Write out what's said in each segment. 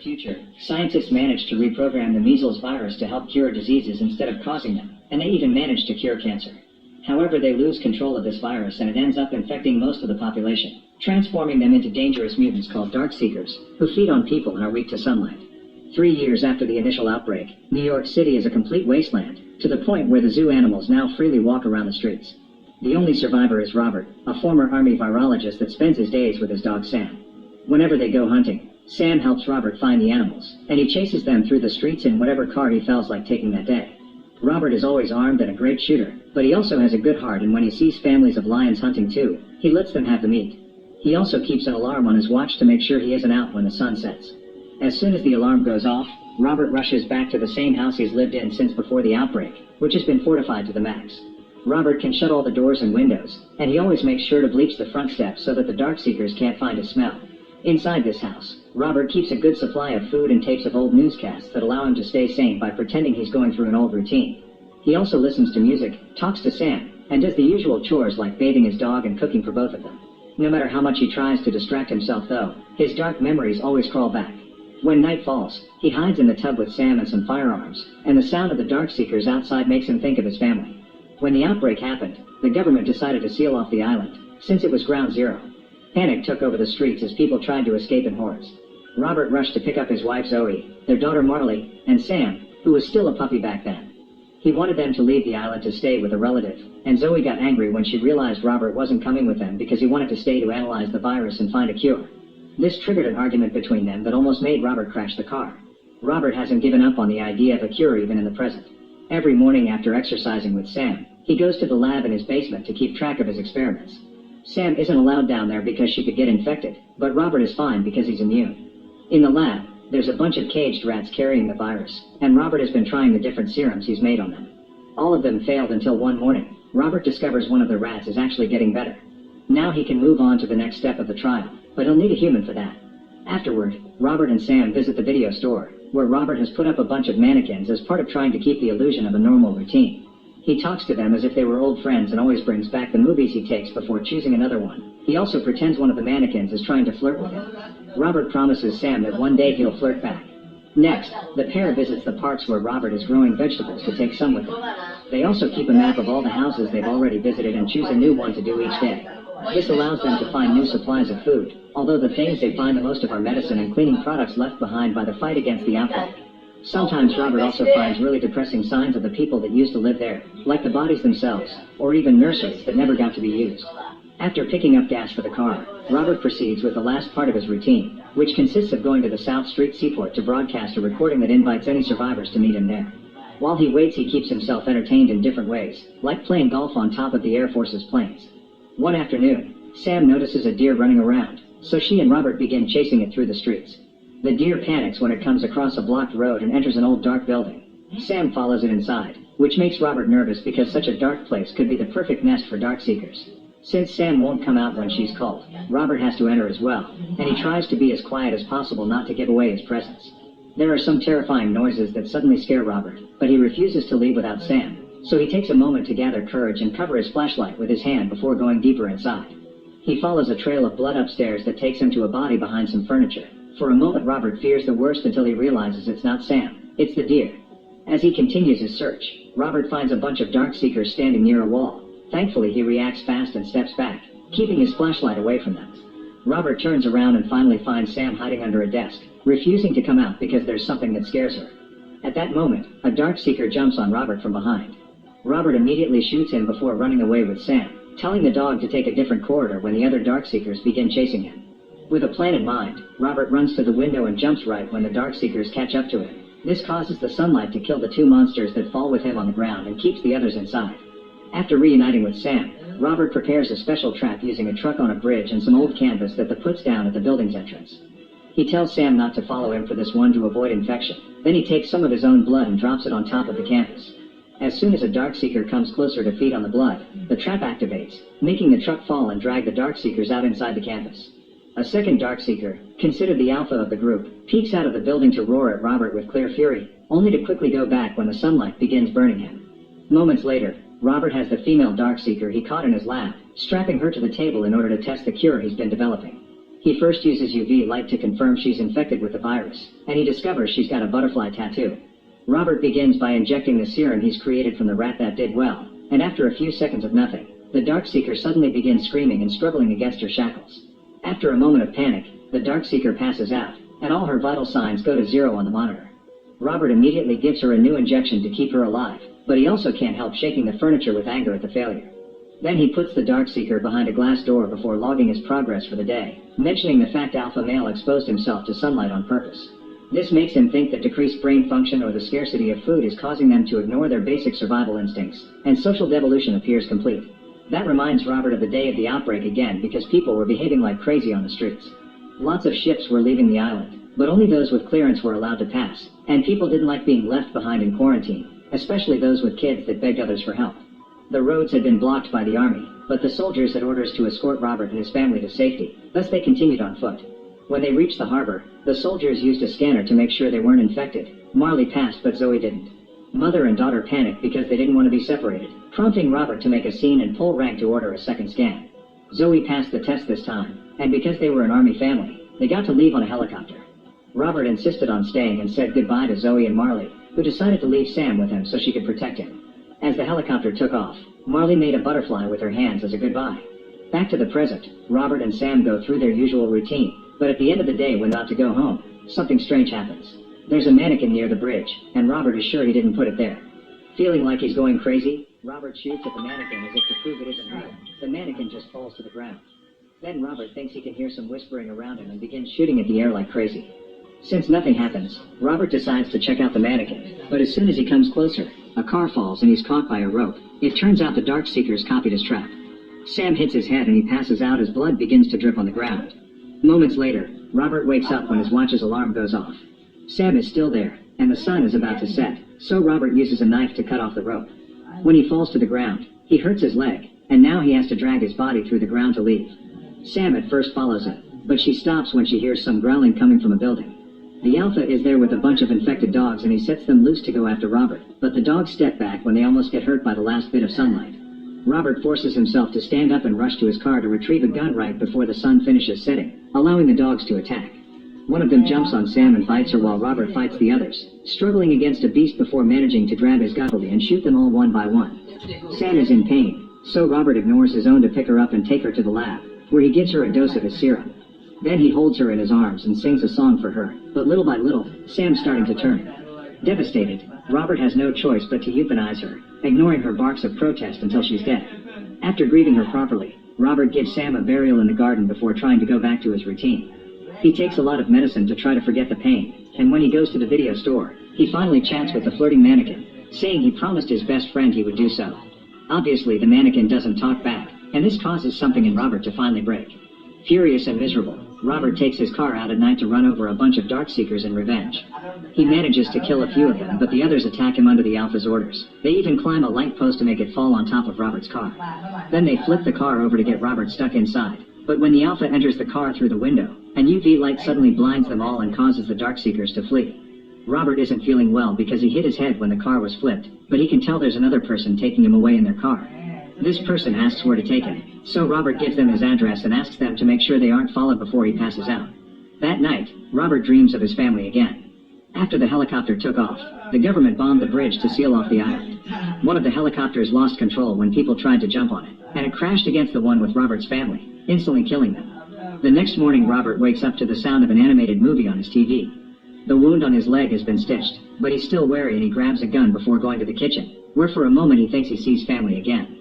future, scientists managed to reprogram the measles virus to help cure diseases instead of causing them, and they even managed to cure cancer. However, they lose control of this virus and it ends up infecting most of the population, transforming them into dangerous mutants called Darkseekers, who feed on people and are weak to sunlight. 3 years after the initial outbreak, New York City is a complete wasteland, to the point where the zoo animals now freely walk around the streets. The only survivor is Robert, a former army virologist that spends his days with his dog Sam. Whenever they go hunting, Sam helps Robert find the animals, and he chases them through the streets in whatever car he feels like taking that day. Robert is always armed and a great shooter, but he also has a good heart, and when he sees families of lions hunting too, he lets them have the meat. He also keeps an alarm on his watch to make sure he isn't out when the sun sets. As soon as the alarm goes off, Robert rushes back to the same house he's lived in since before the outbreak, which has been fortified to the max. Robert can shut all the doors and windows, and he always makes sure to bleach the front steps so that the Darkseekers can't find his smell. Inside this house, Robert keeps a good supply of food and tapes of old newscasts that allow him to stay sane by pretending he's going through an old routine. He also listens to music, talks to Sam, and does the usual chores like bathing his dog and cooking for both of them. No matter how much he tries to distract himself though, his dark memories always crawl back. When night falls, he hides in the tub with Sam and some firearms, and the sound of the Darkseekers outside makes him think of his family. When the outbreak happened, the government decided to seal off the island, since it was ground zero. Panic took over the streets as people tried to escape in hordes. Robert rushed to pick up his wife Zoe, their daughter Marley, and Sam, who was still a puppy back then. He wanted them to leave the island to stay with a relative, and Zoe got angry when she realized Robert wasn't coming with them because he wanted to stay to analyze the virus and find a cure. This triggered an argument between them that almost made Robert crash the car. Robert hasn't given up on the idea of a cure even in the present. Every morning after exercising with Sam, he goes to the lab in his basement to keep track of his experiments. Sam isn't allowed down there because she could get infected, but Robert is fine because he's immune. In the lab, there's a bunch of caged rats carrying the virus, and Robert has been trying the different serums he's made on them. All of them failed until one morning, Robert discovers one of the rats is actually getting better. Now he can move on to the next step of the trial, but he'll need a human for that. Afterward, Robert and Sam visit the video store, where Robert has put up a bunch of mannequins as part of trying to keep the illusion of a normal routine. He talks to them as if they were old friends and always brings back the movies he takes before choosing another one. He also pretends one of the mannequins is trying to flirt with him. Robert promises Sam that one day he'll flirt back. Next, the pair visits the parks where Robert is growing vegetables to take some with him. They also keep a map of all the houses they've already visited and choose a new one to do each day. This allows them to find new supplies of food, although the things they find the most of are medicine and cleaning products left behind by the fight against the outbreak. Sometimes Robert also finds really depressing signs of the people that used to live there, like the bodies themselves, or even nurseries that never got to be used. After picking up gas for the car, Robert proceeds with the last part of his routine, which consists of going to the South Street Seaport to broadcast a recording that invites any survivors to meet him there. While he waits, he keeps himself entertained in different ways, like playing golf on top of the Air Force's planes. One afternoon, Sam notices a deer running around, so she and Robert begin chasing it through the streets. The deer panics when it comes across a blocked road and enters an old dark building. Sam follows it inside, which makes Robert nervous because such a dark place could be the perfect nest for Darkseekers. Since Sam won't come out when she's called, Robert has to enter as well, and he tries to be as quiet as possible not to give away his presence. There are some terrifying noises that suddenly scare Robert, but he refuses to leave without Sam, so he takes a moment to gather courage and cover his flashlight with his hand before going deeper inside. He follows a trail of blood upstairs that takes him to a body behind some furniture. For a moment Robert fears the worst until he realizes it's not Sam, it's the deer. As he continues his search, Robert finds a bunch of Darkseekers standing near a wall. Thankfully he reacts fast and steps back, keeping his flashlight away from them. Robert turns around and finally finds Sam hiding under a desk, refusing to come out because there's something that scares her. At that moment, a Darkseeker jumps on Robert from behind. Robert immediately shoots him before running away with Sam, telling the dog to take a different corridor when the other Darkseekers begin chasing him. With a plan in mind, Robert runs to the window and jumps right when the Darkseekers catch up to him. This causes the sunlight to kill the two monsters that fall with him on the ground and keeps the others inside. After reuniting with Sam, Robert prepares a special trap using a truck on a bridge and some old canvas that the puts down at the building's entrance. He tells Sam not to follow him for this one to avoid infection. Then he takes some of his own blood and drops it on top of the canvas. As soon as a Darkseeker comes closer to feed on the blood, the trap activates, making the truck fall and drag the Darkseekers out inside the canvas. A second Darkseeker, considered the alpha of the group, peeks out of the building to roar at Robert with clear fury, only to quickly go back when the sunlight begins burning him. Moments later, Robert has the female Darkseeker he caught in his lab, strapping her to the table in order to test the cure he's been developing. He first uses UV light to confirm she's infected with the virus, and he discovers she's got a butterfly tattoo. Robert begins by injecting the serum he's created from the rat that did well, and after a few seconds of nothing, the Darkseeker suddenly begins screaming and struggling against her shackles. After a moment of panic, the Darkseeker passes out, and all her vital signs go to 0 on the monitor. Robert immediately gives her a new injection to keep her alive, but he also can't help shaking the furniture with anger at the failure. Then he puts the Darkseeker behind a glass door before logging his progress for the day, mentioning the fact alpha male exposed himself to sunlight on purpose. This makes him think that decreased brain function or the scarcity of food is causing them to ignore their basic survival instincts, and social devolution appears complete. That reminds Robert of the day of the outbreak again because people were behaving like crazy on the streets. Lots of ships were leaving the island, but only those with clearance were allowed to pass, and people didn't like being left behind in quarantine, especially those with kids that begged others for help. The roads had been blocked by the army, but the soldiers had orders to escort Robert and his family to safety, thus they continued on foot. When they reached the harbor, the soldiers used a scanner to make sure they weren't infected. Marley passed, but Zoe didn't. Mother and daughter panicked because they didn't want to be separated, prompting Robert to make a scene and pull rank to order a second scan. Zoe passed the test this time, and because they were an army family, they got to leave on a helicopter. Robert insisted on staying and said goodbye to Zoe and Marley, who decided to leave Sam with him so she could protect him. As the helicopter took off, Marley made a butterfly with her hands as a goodbye. Back to the present, Robert and Sam go through their usual routine, but at the end of the day when about to go home, something strange happens. There's a mannequin near the bridge, and Robert is sure he didn't put it there. Feeling like he's going crazy, Robert shoots at the mannequin as if to prove it isn't real. The mannequin just falls to the ground. Then Robert thinks he can hear some whispering around him and begins shooting at the air like crazy. Since nothing happens, Robert decides to check out the mannequin, but as soon as he comes closer, a car falls and he's caught by a rope. It turns out the Darkseekers copied his trap. Sam hits his head and he passes out as blood begins to drip on the ground. Moments later, Robert wakes up when his watch's alarm goes off. Sam is still there, and the sun is about to set, so Robert uses a knife to cut off the rope. When he falls to the ground, he hurts his leg, and now he has to drag his body through the ground to leave. Sam at first follows him, but she stops when she hears some growling coming from a building. The Alpha is there with a bunch of infected dogs and he sets them loose to go after Robert, but the dogs step back when they almost get hurt by the last bit of sunlight. Robert forces himself to stand up and rush to his car to retrieve a gun right before the sun finishes setting, allowing the dogs to attack. One of them jumps on Sam and bites her while Robert fights the others, struggling against a beast before managing to grab his gun and shoot them all one by one. Sam is in pain, so Robert ignores his own to pick her up and take her to the lab, where he gives her a dose of his serum. Then he holds her in his arms and sings a song for her, but little by little, Sam's starting to turn. Devastated, Robert has no choice but to euthanize her, ignoring her barks of protest until she's dead. After grieving her properly, Robert gives Sam a burial in the garden before trying to go back to his routine. He takes a lot of medicine to try to forget the pain, and when he goes to the video store, he finally chats with the flirting mannequin, saying he promised his best friend he would do so. Obviously, the mannequin doesn't talk back, and this causes something in Robert to finally break. Furious and miserable, Robert takes his car out at night to run over a bunch of Darkseekers in revenge. He manages to kill a few of them, but the others attack him under the Alpha's orders. They even climb a light post to make it fall on top of Robert's car. Then they flip the car over to get Robert stuck inside. But when the Alpha enters the car through the window, an UV light suddenly blinds them all and causes the Darkseekers to flee. Robert isn't feeling well because he hit his head when the car was flipped, but he can tell there's another person taking him away in their car. This person asks where to take him, so Robert gives them his address and asks them to make sure they aren't followed before he passes out. That night, Robert dreams of his family again. After the helicopter took off, the government bombed the bridge to seal off the island. One of the helicopters lost control when people tried to jump on it, and it crashed against the one with Robert's family, instantly killing them. The next morning, Robert wakes up to the sound of an animated movie on his TV. The wound on his leg has been stitched, but he's still wary and he grabs a gun before going to the kitchen, where for a moment he thinks he sees family again.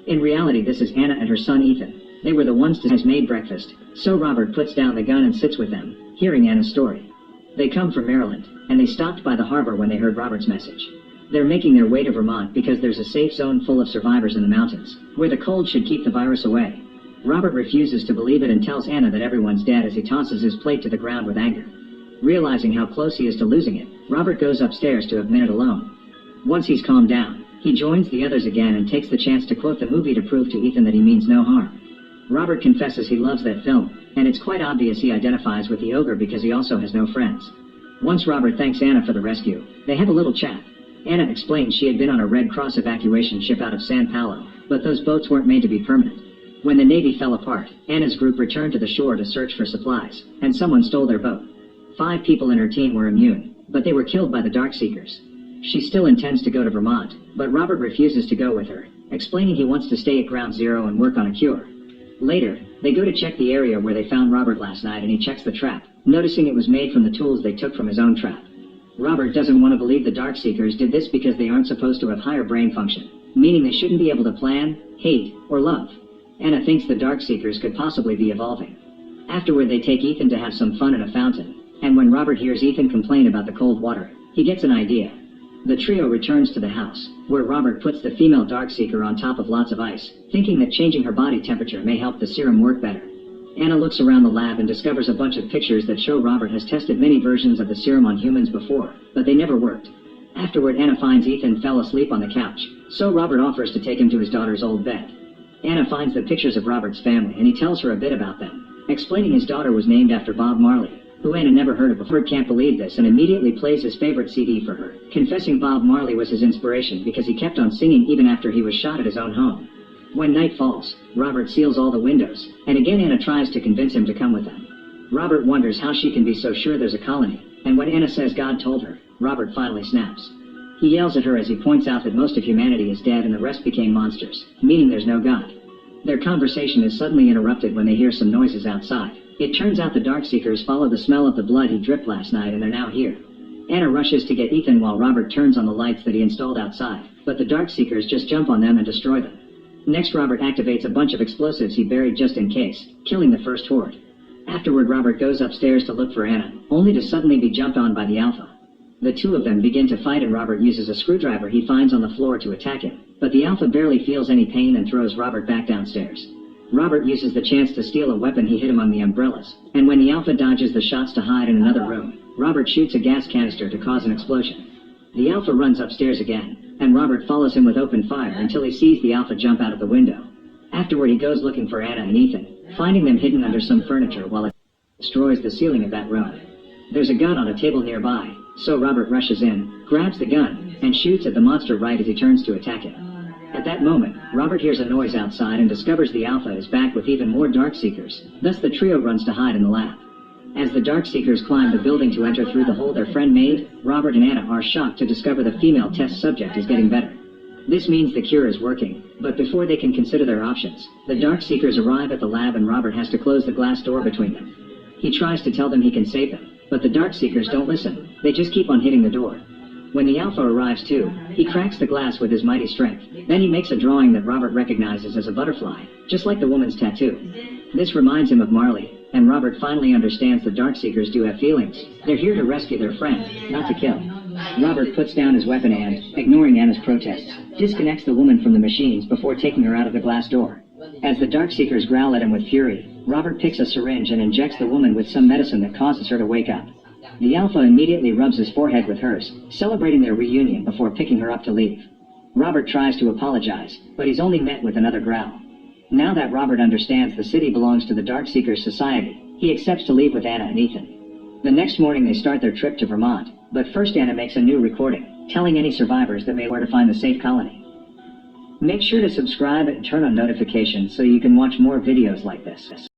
In reality, this is Anna and her son Ethan. They were the ones that has made breakfast, so Robert puts down the gun and sits with them, hearing Anna's story. They come from Maryland, and they stopped by the harbor when they heard Robert's message. They're making their way to Vermont because there's a safe zone full of survivors in the mountains, where the cold should keep the virus away. Robert refuses to believe it and tells Anna that everyone's dead as he tosses his plate to the ground with anger. Realizing how close he is to losing it, Robert goes upstairs to a minute alone. Once he's calmed down, he joins the others again and takes the chance to quote the movie to prove to Ethan that he means no harm. Robert confesses he loves that film, and it's quite obvious he identifies with the ogre because he also has no friends. Once Robert thanks Anna for the rescue, they have a little chat. Anna explains she had been on a Red Cross evacuation ship out of San Paulo, but those boats weren't made to be permanent. When the Navy fell apart, Anna's group returned to the shore to search for supplies, and someone stole their boat. 5 people in her team were immune, but they were killed by the Darkseekers. She still intends to go to Vermont, but Robert refuses to go with her, explaining he wants to stay at Ground Zero and work on a cure. Later, they go to check the area where they found Robert last night, and he checks the trap, noticing it was made from the tools they took from his own trap. Robert doesn't want to believe the Darkseekers did this because they aren't supposed to have higher brain function, meaning they shouldn't be able to plan, hate, or love. Anna thinks the Darkseekers could possibly be evolving. Afterward, they take Ethan to have some fun in a fountain, and when Robert hears Ethan complain about the cold water, he gets an idea. The trio returns to the house, where Robert puts the female Darkseeker on top of lots of ice, thinking that changing her body temperature may help the serum work better. Anna looks around the lab and discovers a bunch of pictures that show Robert has tested many versions of the serum on humans before, but they never worked. Afterward, Anna finds Ethan fell asleep on the couch, so Robert offers to take him to his daughter's old bed. Anna finds the pictures of Robert's family, and he tells her a bit about them, explaining his daughter was named after Bob Marley, who Anna never heard of before. Robert can't believe this and immediately plays his favorite CD for her, confessing Bob Marley was his inspiration because he kept on singing even after he was shot at his own home. When night falls, Robert seals all the windows, and again Anna tries to convince him to come with them. Robert wonders how she can be so sure there's a colony, and when Anna says God told her, Robert finally snaps. He yells at her as he points out that most of humanity is dead and the rest became monsters, meaning there's no God. Their conversation is suddenly interrupted when they hear some noises outside. It turns out the Darkseekers follow the smell of the blood he dripped last night, and they're now here. Anna rushes to get Ethan while Robert turns on the lights that he installed outside, but the Darkseekers just jump on them and destroy them. Next, Robert activates a bunch of explosives he buried just in case, killing the first horde. Afterward, Robert goes upstairs to look for Anna, only to suddenly be jumped on by the Alpha. The two of them begin to fight, and Robert uses a screwdriver he finds on the floor to attack him, but the Alpha barely feels any pain and throws Robert back downstairs. Robert uses the chance to steal a weapon he hid among the umbrellas, and when the Alpha dodges the shots to hide in another room, Robert shoots a gas canister to cause an explosion. The Alpha runs upstairs again, and Robert follows him with open fire until he sees the Alpha jump out of the window. Afterward, he goes looking for Anna and Ethan, finding them hidden under some furniture while it destroys the ceiling of that room. There's a gun on a table nearby, so Robert rushes in, grabs the gun, and shoots at the monster right as he turns to attack it. At that moment, Robert hears a noise outside and discovers the Alpha is back with even more Darkseekers, thus the trio runs to hide in the lab. As the Darkseekers climb the building to enter through the hole their friend made, Robert and Anna are shocked to discover the female test subject is getting better. This means the cure is working, but before they can consider their options, the Darkseekers arrive at the lab and Robert has to close the glass door between them. He tries to tell them he can save them, but the Darkseekers don't listen, they just keep on hitting the door. When the Alpha arrives too, he cracks the glass with his mighty strength. Then he makes a drawing that Robert recognizes as a butterfly, just like the woman's tattoo. This reminds him of Marley, and Robert finally understands the Darkseekers do have feelings. They're here to rescue their friend, not to kill. Robert puts down his weapon and, ignoring Anna's protests, disconnects the woman from the machines before taking her out of the glass door. As the Darkseekers growl at him with fury, Robert picks a syringe and injects the woman with some medicine that causes her to wake up. The Alpha immediately rubs his forehead with hers, celebrating their reunion before picking her up to leave. Robert tries to apologize, but he's only met with another growl. Now that Robert understands the city belongs to the Darkseekers Society, he accepts to leave with Anna and Ethan. The next morning they start their trip to Vermont, but first Anna makes a new recording, telling any survivors that may where to find the safe colony. Make sure to subscribe and turn on notifications so you can watch more videos like this.